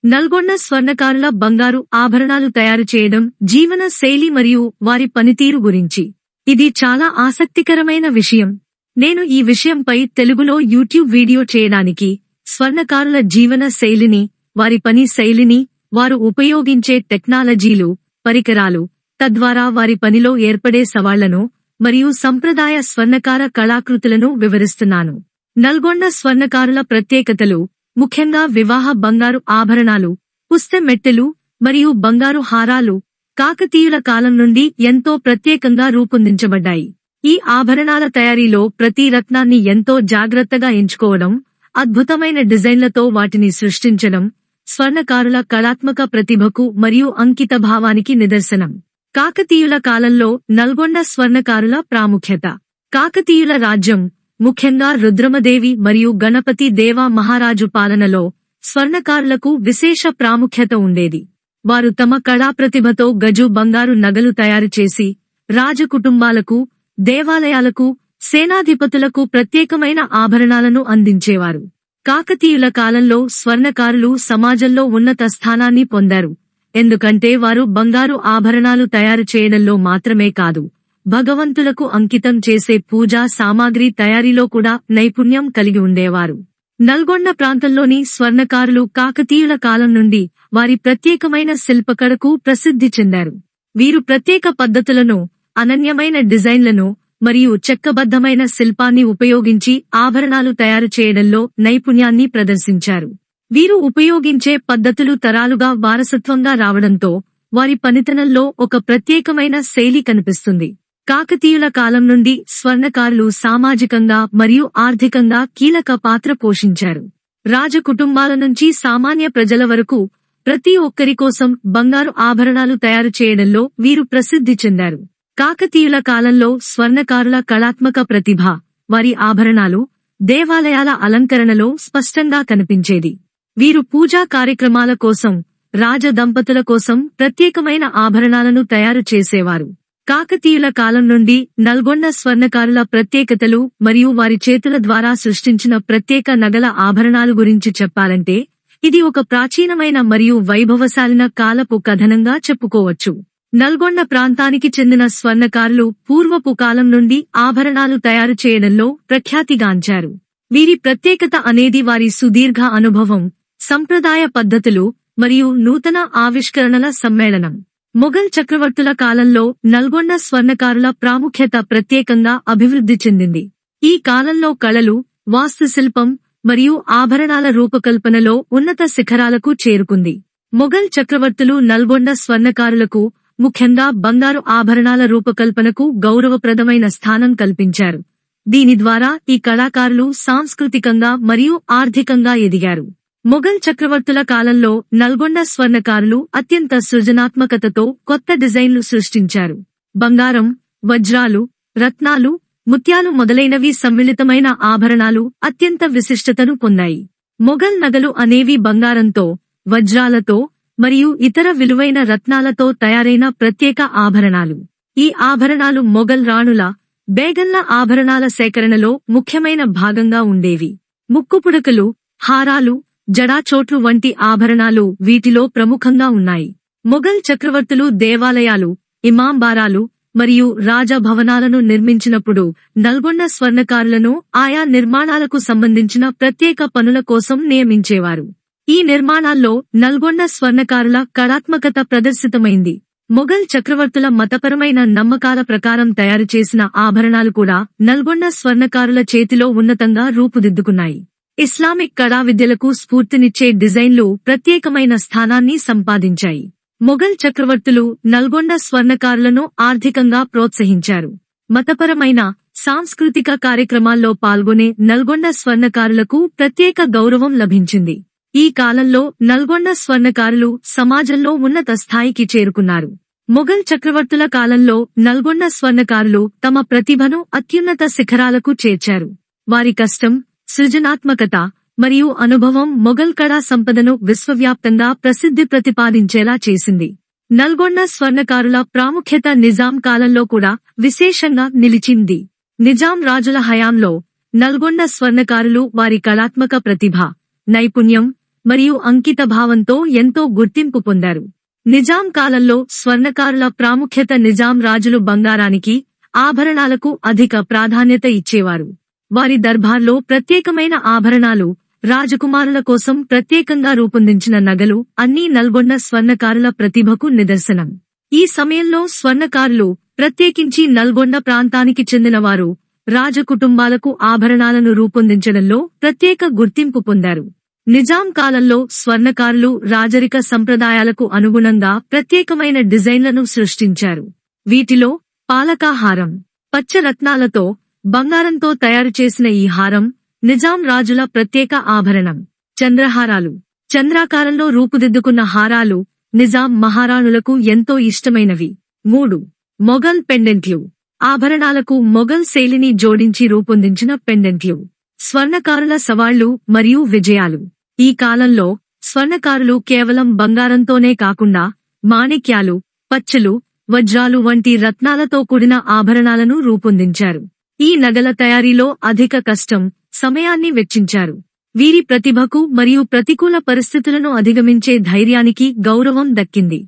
నల్గొండ స్వర్ణకారుల బంగారు ఆభరణాలు తయారు చేయడం జీవన శైలి మరియు వారి పనితీరు గురించి. ఇది చాలా ఆసక్తికరమైన విషయం. నేను ఈ విషయంపై తెలుగులో యూట్యూబ్ వీడియో చేయడానికి, స్వర్ణకారుల జీవన శైలిని, వారి పని శైలిని, వారు ఉపయోగించే టెక్నాలజీలు, పరికరాలు, తద్వారా వారి పనిలో ఏర్పడే సవాళ్లను మరియు సంప్రదాయ స్వర్ణకార కళాకృతులను వివరిస్తున్నాను. నల్గొండ స్వర్ణకారుల ప్రత్యేకతలు ముఖ్యంగా వివాహ బంగారు ఆభరణాలు, పుస్తె మెట్టెలు మరియు బంగారు హారాలు కాకతీయుల కాలం నుండి ఎంతో ప్రత్యేకంగా రూపొందించబడ్డాయి. ఈ ఆభరణాల తయారీలో ప్రతి రత్నాన్ని ఎంతో జాగ్రత్తగా ఎంచుకోవడం, అద్భుతమైన డిజైన్లతో వాటిని సృష్టించడం స్వర్ణకారుల కళాత్మక ప్రతిభకు మరియు అంకిత భావానికి నిదర్శనం. కాకతీయుల కాలంలో నల్గొండ స్వర్ణకారుల ప్రాముఖ్యత. కాకతీయుల రాజ్యం, ముఖ్యంగా రుద్రమదేవి మరియు గణపతి దేవ మహారాజు పాలనలో స్వర్ణకారులకు విశేష ప్రాముఖ్యత ఉండేది. వారు తమ కళాప్రతిభతో గజు బంగారు నగలు తయారు చేసి రాజకుటుంబాలకు, దేవాలయాలకు, సేనాధిపతులకు ప్రత్యేకమైన ఆభరణాలను అందించేవారు. కాకతీయుల కాలంలో స్వర్ణకారులు సమాజంలో ఉన్నత స్థానాన్ని పొందారు, ఎందుకంటే వారు బంగారు ఆభరణాలు తయారు చేయడంలో మాత్రమే కాదు, భగవంతులకు అంకితం చేసే పూజా సామాగ్రి తయారీలో కూడా నైపుణ్యం కలిగి ఉండేవారు. నల్గొండ ప్రాంతంలోని స్వర్ణకారులు కాకతీయుల కాలం నుండి వారి ప్రత్యేకమైన శిల్పకళకు ప్రసిద్ధి చెందారు. వీరు ప్రత్యేక పద్ధతులను, అనన్యమైన డిజైన్లను మరియు చెక్కబద్ధమైన శిల్పాన్ని ఉపయోగించి ఆభరణాలు తయారు చేయడంలో నైపుణ్యాన్ని ప్రదర్శించారు. వీరు ఉపయోగించే పద్ధతులు తరాలుగా వారసత్వంగా రావడంతో వారి పనితనంలో ఒక ప్రత్యేకమైన శైలి కనిపిస్తుంది. కాకతీయుల కాలం నుండి స్వర్ణకారులు సామాజికంగా మరియు ఆర్థికంగా కీలక పాత్ర పోషించారు. రాజకుటుంబాల నుంచి సామాన్య ప్రజల వరకు ప్రతి ఒక్కరి కోసం బంగారు ఆభరణాలు తయారు చేయడంలో వీరు ప్రసిద్ధి చెందారు. కాకతీయుల కాలంలో స్వర్ణకారుల కళాత్మక ప్రతిభ వారి ఆభరణాలు, దేవాలయాల అలంకరణలో స్పష్టంగా కనిపించేది. వీరు పూజా కార్యక్రమాల కోసం, రాజ దంపతుల కోసం ప్రత్యేకమైన ఆభరణాలను తయారు చేసేవారు. కాకతీయుల కాలం నుండి నల్గొండ స్వర్ణకారుల ప్రత్యేకతలు మరియు వారి చేతుల ద్వారా సృష్టించిన ప్రత్యేక నగల ఆభరణాలు గురించి చెప్పాలంటే ఇది ఒక ప్రాచీనమైన మరియు వైభవశాలిన కాలపు కథనంగా చెప్పుకోవచ్చు. నల్గొండ ప్రాంతానికి చెందిన స్వర్ణకారులు పూర్వపు కాలం నుండి ఆభరణాలు తయారు చేయడంలో ప్రఖ్యాతిగాంచారు. వీరి ప్రత్యేకత అనేది వారి సుదీర్ఘ అనుభవం, సంప్రదాయ పద్ధతులు మరియు నూతన ఆవిష్కరణల సమ్మేళనం. మొఘల్ చక్రవర్తుల కాలంలో నల్గొండ స్వర్ణకారుల ప్రాముఖ్యత ప్రత్యేకంగా అభివృద్ధి చెందింది. ఈ కాలంలో కళలు, వాస్తుశిల్పం మరియు ఆభరణాల రూపకల్పనలో ఉన్నత శిఖరాలకు చేరుకుంది. మొఘల్ చక్రవర్తులు నల్గొండ స్వర్ణకారులకు, ముఖ్యంగా బంగారు ఆభరణాల రూపకల్పనకు గౌరవప్రదమైన స్థానం కల్పించారు. దీని ద్వారా ఈ కళాకారులు సాంస్కృతికంగా మరియు ఆర్థికంగా ఎదిగారు. మొఘల్ చక్రవర్తుల కాలంలో నల్గొండ స్వర్ణకారులు అత్యంత సృజనాత్మకతతో కొత్త డిజైన్లు సృష్టించారు. బంగారం, వజ్రాలు, రత్నాలు, ముత్యాలు మొదలైనవి సమ్మిళితమైన ఆభరణాలు అత్యంత విశిష్టతను పొందాయి. మొఘల్ నగలు అనేవి బంగారంతో, వజ్రాలతో మరియు ఇతర విలువైన రత్నాలతో తయారైన ప్రత్యేక ఆభరణాలు. ఈ ఆభరణాలు మొఘల్ రాణుల, బేగన్ల ఆభరణాల సేకరణలో ముఖ్యమైన భాగంగా ఉండేవి. ముక్కుపుడకలు, హారాలు, జడాచోట్లు వంటి ఆభరణాలు వీటిలో ప్రముఖంగా ఉన్నాయి. మొఘల్ చక్రవర్తులు దేవాలయాలు, ఇమాంబారాలు మరియు రాజభవనాలను నిర్మించినప్పుడు నల్గొండ స్వర్ణకారులను ఆయా నిర్మాణాలకు సంబంధించిన ప్రత్యేక పనుల కోసం నియమించేవారు. ఈ నిర్మాణాల్లో నల్గొండ స్వర్ణకారుల కళాత్మకత ప్రదర్శితమైంది. మొఘల్ చక్రవర్తుల మతపరమైన నమ్మకాల ప్రకారం తయారు చేసిన ఆభరణాలు కూడా నల్గొండ స్వర్ణకారుల చేతిలో ఉన్నతంగా రూపుదిద్దుకున్నాయి. ఇస్లామిక్ కళా విద్యలకు స్ఫూర్తినిచ్చే డిజైన్లు ప్రత్యేకమైన స్థానాన్ని సంపాదించాయి. మొఘల్ చక్రవర్తులు నల్గొండ స్వర్ణకారులను ఆర్థికంగా ప్రోత్సహించారు. మతపరమైన, సాంస్కృతిక కార్యక్రమాల్లో పాల్గొనే నల్గొండ స్వర్ణకారులకు ప్రత్యేక గౌరవం లభించింది. ఈ కాలంలో నల్గొండ స్వర్ణకారులు సమాజంలో ఉన్నత స్థాయికి చేరుకున్నారు. మొఘల్ చక్రవర్తుల కాలంలో నల్గొండ స్వర్ణకారులు తమ ప్రతిభను అత్యున్నత శిఖరాలకు చేర్చారు. వారి కష్టం, సృజనాత్మకత మరియు అనుభవం మొఘల్ కళా సంపదను విశ్వవ్యాప్తంగా ప్రసిద్ధి ప్రతిపాదించేలా చేసింది. నల్గొండ స్వర్ణకారుల ప్రాముఖ్యత నిజాం కాలంలో కూడా విశేషంగా నిలిచింది. నిజాం రాజుల హయాంలో నల్గొండ స్వర్ణకారులు వారి కళాత్మక ప్రతిభ, నైపుణ్యం మరియు అంకిత భావంతో ఎంతో గుర్తింపు పొందారు. నిజాం కాలంలో స్వర్ణకారుల ప్రాముఖ్యత. నిజాం రాజులు బంగారానికి, ఆభరణాలకు అధిక ప్రాధాన్యత ఇచ్చేవారు. వారి దర్బార్లో ప్రత్యేకమైన ఆభరణాలు, రాజకుమారుల కోసం ప్రత్యేకంగా రూపొందించిన నగలు అన్నీ నల్గొండ స్వర్ణకారుల ప్రతిభకు నిదర్శనం. ఈ సమయంలో స్వర్ణకారులు, ప్రత్యేకించి నల్గొండ ప్రాంతానికి చెందినవారు, రాజకుటుంబాలకు ఆభరణాలను రూపొందించడంలో ప్రత్యేక గుర్తింపు పొందారు. నిజాం కాలంలో స్వర్ణకారులు రాజరిక సంప్రదాయాలకు అనుగుణంగా ప్రత్యేకమైన డిజైన్లను సృష్టించారు. వీటిలో పాలకా హారం, పచ్చ రత్నాలతో, బంగారంతో తయారు చేసిన ఈ హారం నిజాం రాజుల ప్రత్యేక ఆభరణం. చంద్రహారాలు, చంద్రాకారంలో రూపుదిద్దుకున్న హారాలు నిజాం మహారాణులకు ఎంతో ఇష్టమైనవి. 3. మొఘల్ పెండెంట్లు, ఆభరణాలకు మొఘల్ శైలిని జోడించి రూపొందించిన పెండెంట్లు. స్వర్ణకారుల సవాళ్లు మరియు విజయాలు. ఈ కాలంలో స్వర్ణకారులు కేవలం బంగారంతోనే కాకుండా మాణిక్యాలు, పచ్చలు, వజ్రాలు వంటి రత్నాలతో కూడిన ఆభరణాలను రూపొందించారు. ఈ నగల తయారీలో అధిక కష్టం, సమయాన్ని వెచ్చించారు. వీరి ప్రతిభకు మరియు ప్రతికూల పరిస్థితులను అధిగమించే ధైర్యానికి గౌరవం దక్కింది.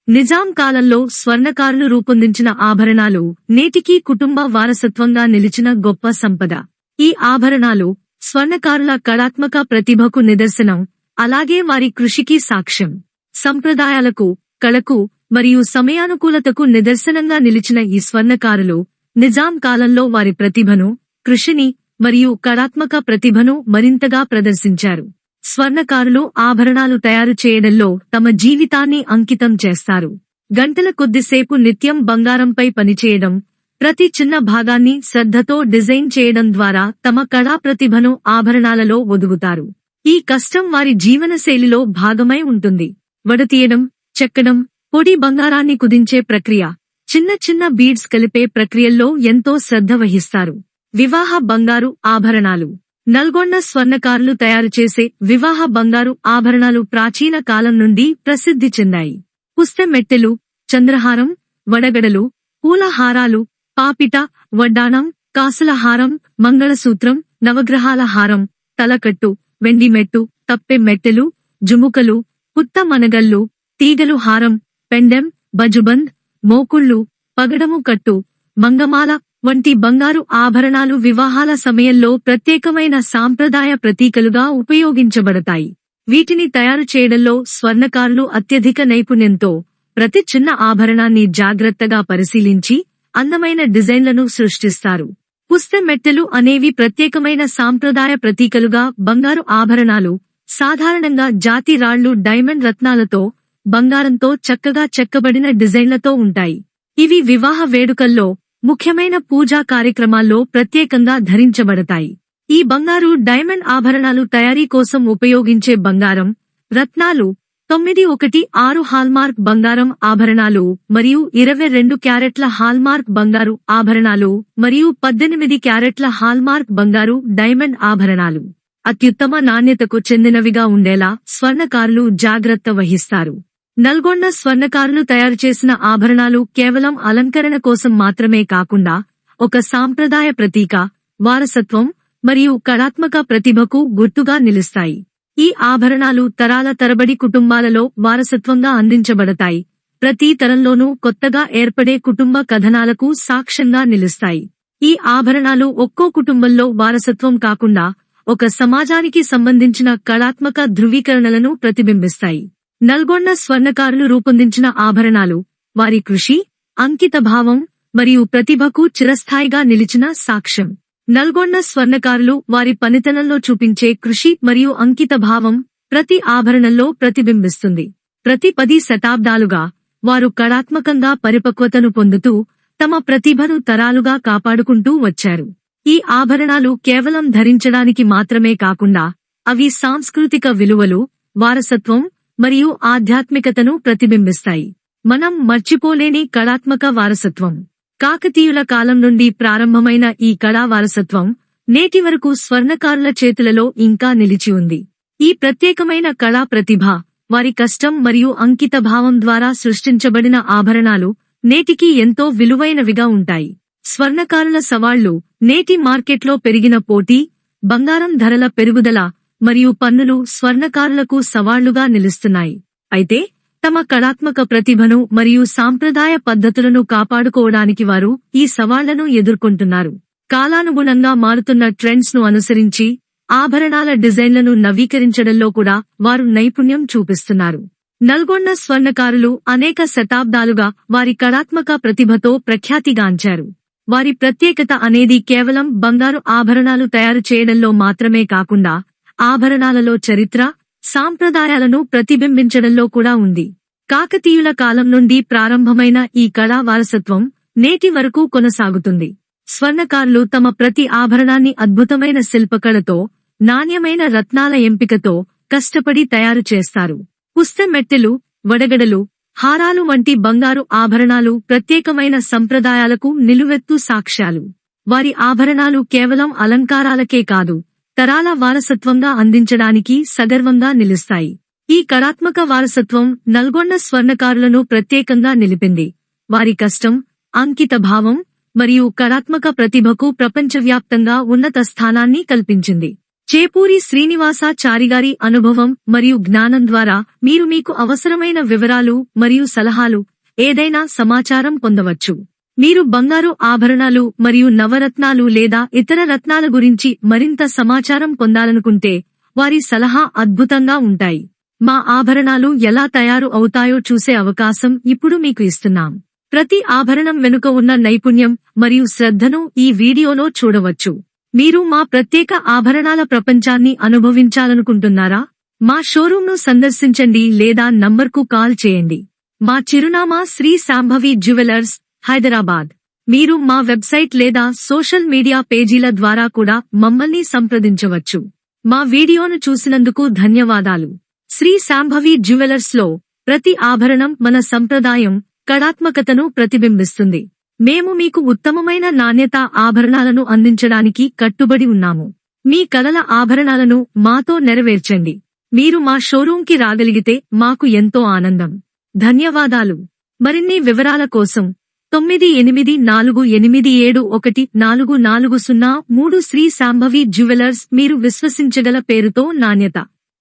నిజాం కాలంలో స్వర్ణకారులు రూపొందించిన ఆభరణాలు నేటికీ కుటుంబ వారసత్వంగా నిలిచిన గొప్ప సంపద. ఈ ఆభరణాలు స్వర్ణకారుల కళాత్మక ప్రతిభకు నిదర్శనం, అలాగే వారి కృషికి సాక్ష్యం. సంప్రదాయాలకు, కళకు మరియు సమయానుకూలతకు నిదర్శనంగా నిలిచిన ఈ స్వర్ణకారులు నిజాం కాలంలో వారి ప్రతిభను, కృషిని మరియు కళాత్మక ప్రతిభను మరింతగా ప్రదర్శించారు. స్వర్ణకారులు ఆభరణాలు తయారు చేయడంలో తమ జీవితాన్ని అంకితం చేస్తారు. గంటల కొద్దిసేపు నిత్యం బంగారంపై పనిచేయడం, ప్రతి చిన్న భాగాన్ని శ్రద్ధతో డిజైన్ చేయడం ద్వారా తమ కళా ప్రతిభను ఆభరణాలలో ఒదుగుతారు. ఈ కష్టం వారి జీవనశైలిలో భాగమై ఉంటుంది. వడతీయడం, చెక్కడం, పొడి బంగారాన్ని కుదించే ప్రక్రియ, చిన్న చిన్న బీడ్స్ కలిపే ప్రక్రియల్లో ఎంతో శ్రద్ధ వహిస్తారు. వివాహ బంగారు ఆభరణాలు. నల్గొండ స్వర్ణకారులు తయారుచేసే వివాహ బంగారు ఆభరణాలు ప్రాచీన కాలం నుండి ప్రసిద్ధి చెందాయి. పుస్తె మెట్టెలు, చంద్రహారం, వడగడలు, పూల హారాలు, పాపిట, వడ్డాణం, కాసుల హారం, మంగళసూత్రం, నవగ్రహాల హారం, తలకట్టు, వెండి మెట్టు, తప్పె మెట్టెలు, జుముకలు, పుత్త మనగల్లు, తీగలు హారం, పెండెం, బజుబంద్, మోకుళ్లు, పగడము కట్టు, మంగమాల వంటి బంగారు ఆభరణాలు వివాహాల సమయంలో ప్రత్యేకమైన సాంప్రదాయ ప్రతీకలుగా ఉపయోగించబడతాయి. వీటిని తయారు చేయడంలో స్వర్ణకారులు అత్యధిక నైపుణ్యంతో ప్రతి చిన్న ఆభరణాన్ని జాగ్రత్తగా పరిశీలించి అందమైన డిజైన్లను సృష్టిస్తారు. పుస్తె మెట్టెలు అనేవి ప్రత్యేకమైన సాంప్రదాయ ప్రతీకలుగా బంగారు ఆభరణాలు, సాధారణంగా జాతి రాళ్లు డైమండ్ రత్నాలతో, బంగారంతో చక్కగా చెక్కబడిన డిజైన్లతో ఉంటాయి. ఇవి వివాహ వేడుకల్లో, ముఖ్యమైన పూజా కార్యక్రమాల్లో ప్రత్యేకంగా ధరించబడతాయి. ఈ బంగారు డైమండ్ ఆభరణాలు తయారీ కోసం ఉపయోగించే బంగారం, రత్నాలు 916 హాల్మార్క్ బంగారం ఆభరణాలు మరియు 22 క్యారెట్ల హాల్మార్క్ బంగారు ఆభరణాలు మరియు 18 క్యారెట్ల హాల్మార్క్ బంగారు డైమండ్ ఆభరణాలు. అత్యుత్తమ నాణ్యతకు చెందినవిగా ఉండేలా స్వర్ణకారులు జాగ్రత్త వహిస్తారు. నల్గొండ స్వర్ణకారులు తయారుచేసిన ఆభరణాలు కేవలం అలంకరణ కోసం మాత్రమే కాకుండా ఒక సాంప్రదాయ ప్రతీక, వారసత్వం మరియు కళాత్మక ప్రతిభకు గుర్తుగా నిలుస్తాయి. ఈ ఆభరణాలు తరాల తరబడి కుటుంబాలలో వారసత్వంగా అందించబడతాయి. ప్రతి తరంలోనూ కొత్తగా ఏర్పడే కుటుంబ కథనాలకు సాక్ష్యంగా నిలుస్తాయి. ఈ ఆభరణాలు ఒక్కో కుటుంబంలో వారసత్వం కాకుండా ఒక సమాజానికి సంబంధించిన కళాత్మక ధృవీకరణలను ప్రతిబింబిస్తాయి. నల్గొండ స్వర్ణకారులు రూపొందించిన ఆభరణాలు వారి కృషి, అంకితభావం మరియు ప్రతిభకు చిరస్థాయిగా నిలిచిన సాక్ష్యం. నల్గొండ స్వర్ణకారులు వారి పనితనంలో చూపించే కృషి మరియు అంకితభావం ప్రతి ఆభరణంలో ప్రతిబింబిస్తుంది. ప్రతి 10 శతాబ్దాలుగా వారు కళాత్మకంగా పరిపక్వతను పొందుతూ తమ ప్రతిభను తరాలుగా కాపాడుకుంటూ వచ్చారు. ఈ ఆభరణాలు కేవలం ధరించడానికి మాత్రమే కాకుండా అవి సాంస్కృతిక విలువలు, వారసత్వం మరియు ఆధ్యాత్మికతను ప్రతిబింబిస్తాయి. మనం మర్చిపోలేని కళాత్మక వారసత్వం. కాకతీయుల కాలం నుండి ప్రారంభమైన ఈ కళా వారసత్వం నేటి వరకు స్వర్ణకారుల చేతులలో ఇంకా నిలిచి ఉంది. ఈ ప్రత్యేకమైన కళా ప్రతిభ, వారి కష్టం మరియు అంకితభావం ద్వారా సృష్టించబడిన ఆభరణాలు నేటికీ ఎంతో విలువైనవిగా ఉంటాయి. స్వర్ణకారుల సవాళ్లు. నేటి మార్కెట్లో పెరిగిన పోటీ, బంగారం ధరల పెరుగుదల మరియు పన్నులు స్వర్ణకారులకు సవాళ్లుగా నిలుస్తున్నాయి. అయితే తమ కళాత్మక ప్రతిభను మరియు సాంప్రదాయ పద్ధతులను కాపాడుకోవడానికి వారు ఈ సవాళ్లను ఎదుర్కొంటున్నారు. కాలానుగుణంగా మారుతున్న ట్రెండ్స్ ను అనుసరించి ఆభరణాల డిజైన్లను నవీకరించడంలో కూడా వారు నైపుణ్యం చూపిస్తున్నారు. నల్గొండ స్వర్ణకారులు అనేక శతాబ్దాలుగా వారి కళాత్మక ప్రతిభతో ప్రఖ్యాతిగాంచారు. వారి ప్రత్యేకత అనేది కేవలం బంగారు ఆభరణాలు తయారు చేయడంలో మాత్రమే కాకుండా ఆభరణాలలో చరిత్ర, సాంప్రదాయాలను ప్రతిబింబించడంలో కూడా ఉంది. కాకతీయుల కాలం నుండి ప్రారంభమైన ఈ కళా వారసత్వం నేటి వరకు కొనసాగుతుంది. స్వర్ణకారులు తమ ప్రతి ఆభరణాన్ని అద్భుతమైన శిల్పకళతో, నాణ్యమైన రత్నాల ఎంపికతో కష్టపడి తయారు చేస్తారు. పుస్తమెట్టెలు, వడగడలు, హారాలు వంటి బంగారు ఆభరణాలు ప్రత్యేకమైన సంప్రదాయాలకు నిలువెత్తు సాక్ష్యాలు. వారి ఆభరణాలు కేవలం అలంకారాలకే కాదు, తరాల వారసత్వంగా అందించడానికి సగర్వంగా నిలుస్తాయి. ఈ కళాత్మక వారసత్వం నల్గొండ స్వర్ణకారులను ప్రత్యేకంగా నిలిపింది. వారి కష్టం, అంకితభావం మరియు కళాత్మక ప్రతిభకు ప్రపంచవ్యాప్తంగా ఉన్నత స్థానాన్ని కల్పించింది. చేపూరి శ్రీనివాసాచారిగారి అనుభవం మరియు జ్ఞానం ద్వారా మీరు మీకు అవసరమైన వివరాలు మరియు సలహాలు, ఏదైనా సమాచారం పొందవచ్చు. మీరు బంగారు ఆభరణాలు మరియు నవరత్నాలు లేదా ఇతర రత్నాల గురించి మరింత సమాచారం పొందాలనుకుంటే వారి సలహా అద్భుతంగా ఉంటాయి. మా ఆభరణాలు ఎలా తయారు అవుతాయో చూసే అవకాశం ఇప్పుడు మీకు ఇస్తున్నాం. ప్రతి ఆభరణం వెనుక ఉన్న నైపుణ్యం మరియు శ్రద్ధను ఈ వీడియోలో చూడవచ్చు. మీరు మా ప్రత్యేక ఆభరణాల ప్రపంచాన్ని అనుభవించాలనుకుంటున్నారా? మా షోరూంను సందర్శించండి లేదా నంబర్కు కాల్ చేయండి. మా చిరునామా శ్రీ శాంభవి జ్యువెలర్స్, హైదరాబాద్. మీరు మా వెబ్సైట్ లేదా సోషల్ మీడియా పేజీల ద్వారా కూడా మమ్మల్ని సంప్రదించవచ్చు. మా వీడియోను చూసినందుకు ధన్యవాదాలు. శ్రీ శాంభవి జ్యువెలర్స్ లో ప్రతి ఆభరణం మన సంప్రదాయం, కళాత్మకతను ప్రతిబింబిస్తుంది. మేము మీకు ఉత్తమమైన నాణ్యత ఆభరణాలను అందించడానికి కట్టుబడి ఉన్నాము. మీ కలల ఆభరణాలను మాతో నెరవేర్చండి. మీరు మా షోరూంకి రాగలిగితే మాకు ఎంతో ఆనందం. ధన్యవాదాలు. మరిన్ని వివరాల కోసం 9848714403 శ్రీ శాంభవి జ్యువెలర్స్, మీరు విశ్వసించగల పేరుతో నాణ్యత.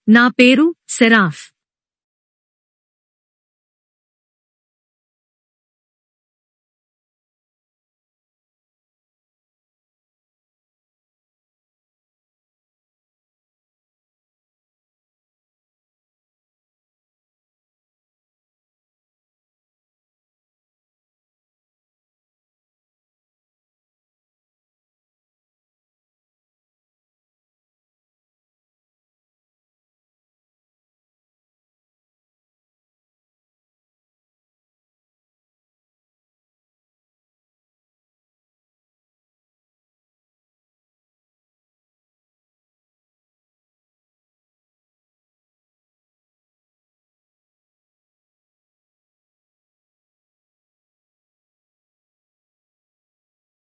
నా పేరు సెరాఫ్.